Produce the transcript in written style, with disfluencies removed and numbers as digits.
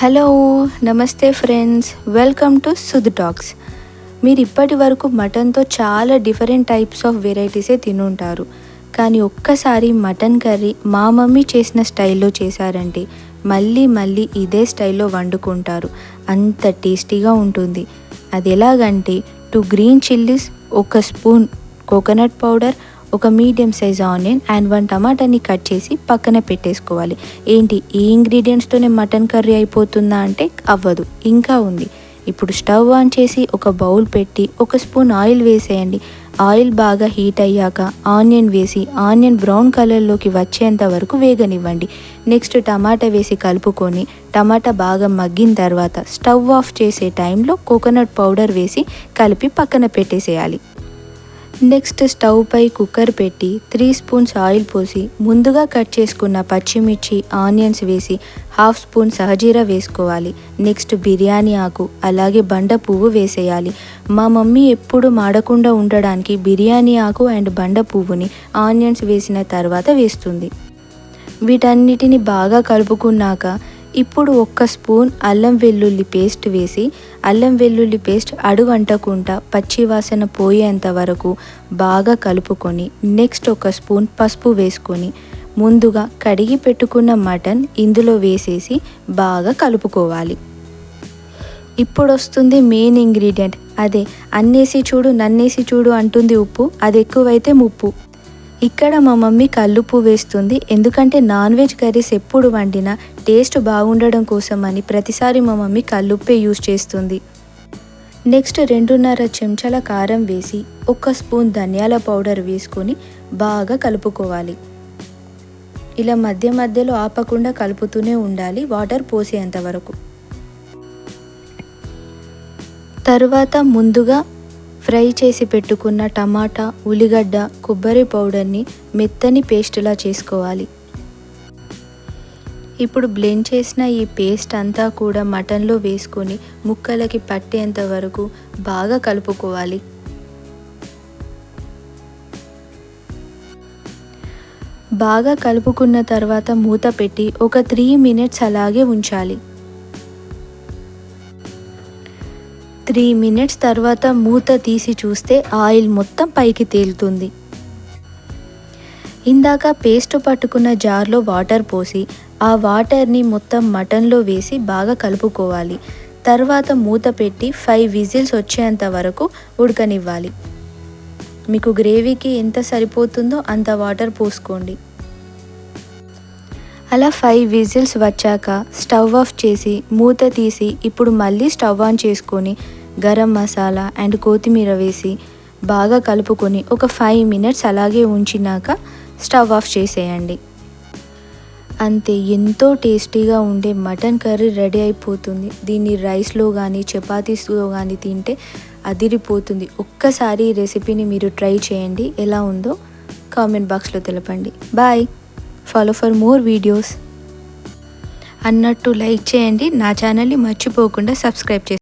Hello నమస్తే friends, welcome to సుధ్ talks. మీరు ఇప్పటి వరకు మటన్తో చాలా డిఫరెంట్ టైప్స్ ఆఫ్ వెరైటీసే తినుంటారు. కానీ ఒక్కసారి మటన్ కర్రీ మా మమ్మీ చేసిన స్టైల్లో చేశారంటే మళ్ళీ మళ్ళీ ఇదే స్టైల్లో వండుకుంటారు. అంత టేస్టీగా ఉంటుంది. అది ఎలాగంటే 2 green chillies, 1 spoon coconut powder, ఒక మీడియం సైజ్ ఆనియన్ అండ్ 1 టమాటాని కట్ చేసి పక్కన పెట్టేసుకోవాలి. ఏంటి ఈ ఇంగ్రీడియంట్స్తోనే మటన్ కర్రీ అయిపోతుందా అంటే అవ్వదు, ఇంకా ఉంది. ఇప్పుడు స్టవ్ ఆన్ చేసి ఒక బౌల్ పెట్టి 1 స్పూన్ ఆయిల్ వేసేయండి. ఆయిల్ బాగా హీట్ అయ్యాక ఆనియన్ వేసి ఆనియన్ బ్రౌన్ కలర్లోకి వచ్చేంత వరకు వేగనివ్వండి. నెక్స్ట్ టమాటా వేసి కలుపుకొని టమాటా బాగా మగ్గిన తర్వాత స్టవ్ ఆఫ్ చేసే టైంలో కోకోనట్ పౌడర్ వేసి కలిపి పక్కన పెట్టేసేయాలి. నెక్స్ట్ స్టవ్ పై కుక్కర్ పెట్టి 3 స్పూన్స్ ఆయిల్ పోసి ముందుగా కట్ చేసుకున్న పచ్చిమిర్చి, ఆనియన్స్ వేసి 1/2 స్పూన్ సహజీరా వేసుకోవాలి. నెక్స్ట్ బిర్యానీ ఆకు అలాగే బండ పువ్వు వేసేయాలి. మా మమ్మీ ఎప్పుడు మాడకుండా ఉండడానికి బిర్యానీ ఆకు అండ్ బండ పువ్వుని ఆనియన్స్ వేసిన తర్వాత వేస్తుంది. వీటన్నిటిని బాగా కలుపుకున్నాక ఇప్పుడు 1 స్పూన్ అల్లం వెల్లుల్లి పేస్ట్ వేసి అల్లం వెల్లుల్లి పేస్ట్ అడుగంటకుండా పచ్చివాసన పోయేంత వరకు బాగా కలుపుకొని నెక్స్ట్ 1 స్పూన్ పసుపు వేసుకొని ముందుగా కడిగి పెట్టుకున్న మటన్ ఇందులో వేసేసి బాగా కలుపుకోవాలి. ఇప్పుడు వస్తుంది మెయిన్ ఇంగ్రీడియంట్, అదే అన్నేసి చూడు నన్నేసి చూడు అంటుంది ఉప్పు, అది ఎక్కువైతే ముప్పు. ఇక్కడ మా మమ్మీ కల్లుప్పు వేస్తుంది, ఎందుకంటే నాన్ వెజ్ కర్రీస్ ఎప్పుడు వండినా టేస్ట్ బాగుండడం కోసం అని ప్రతిసారి మా మమ్మీ కల్లుప్పే యూజ్ చేస్తుంది. నెక్స్ట్ 2.5 చెంచాల కారం వేసి 1 స్పూన్ ధనియాల పౌడర్ వేసుకొని బాగా కలుపుకోవాలి. ఇలా మధ్య మధ్యలో ఆపకుండా కలుపుతూనే ఉండాలి వాటర్ పోసేంత వరకు. తర్వాత ముందుగా ఫ్రై చేసి పెట్టుకున్న టమాటా, ఉల్లిగడ్డ, కొబ్బరి పౌడర్ని మెత్తని పేస్ట్లా చేసుకోవాలి. ఇప్పుడు బ్లెండ్ చేసిన ఈ పేస్ట్ అంతా కూడా మటన్లో వేసుకొని ముక్కలకి పట్టేంత వరకు బాగా కలుపుకోవాలి. బాగా కలుపుకున్న తర్వాత మూత పెట్టి ఒక 3 మినిట్స్ అలాగే ఉంచాలి. 3 మినిట్స్ తర్వాత మూత తీసి చూస్తే ఆయిల్ మొత్తం పైకి తేలుతుంది. ఇందాక పేస్ట్ పట్టుకున్న జార్లో వాటర్ పోసి ఆ వాటర్ని మొత్తం మటన్లో వేసి బాగా కలుపుకోవాలి. తర్వాత మూత పెట్టి 5 విజిల్స్ వచ్చేంత వరకు ఉడకనివ్వాలి. మీకు గ్రేవీకి ఎంత సరిపోతుందో అంత వాటర్ పోసుకోండి. అలా 5 విజిల్స్ వచ్చాక స్టవ్ ఆఫ్ చేసి మూత తీసి ఇప్పుడు మళ్ళీ స్టవ్ ఆన్ చేసుకొని గరం మసాలా అండ్ కొత్తిమీర వేసి బాగా కలుపుకొని ఒక 5 మినిట్స్ అలాగే ఉంచినాక స్టవ్ ఆఫ్ చేసేయండి. అంతే, ఎంతో టేస్టీగా ఉండే మటన్ కర్రీ రెడీ అయిపోతుంది. దీన్ని రైస్లో కానీ చపాతీస్లో కానీ తింటే అదిరిపోతుంది. ఒక్కసారి ఈ రెసిపీని మీరు ట్రై చేయండి, ఎలా ఉందో కామెంట్ బాక్స్లో తెలపండి. Bye, follow for more videos. అన్నట్టు లైక్ చేయండి, నా ఛానల్ని మర్చిపోకుండా సబ్స్క్రైబ్ చేయండి.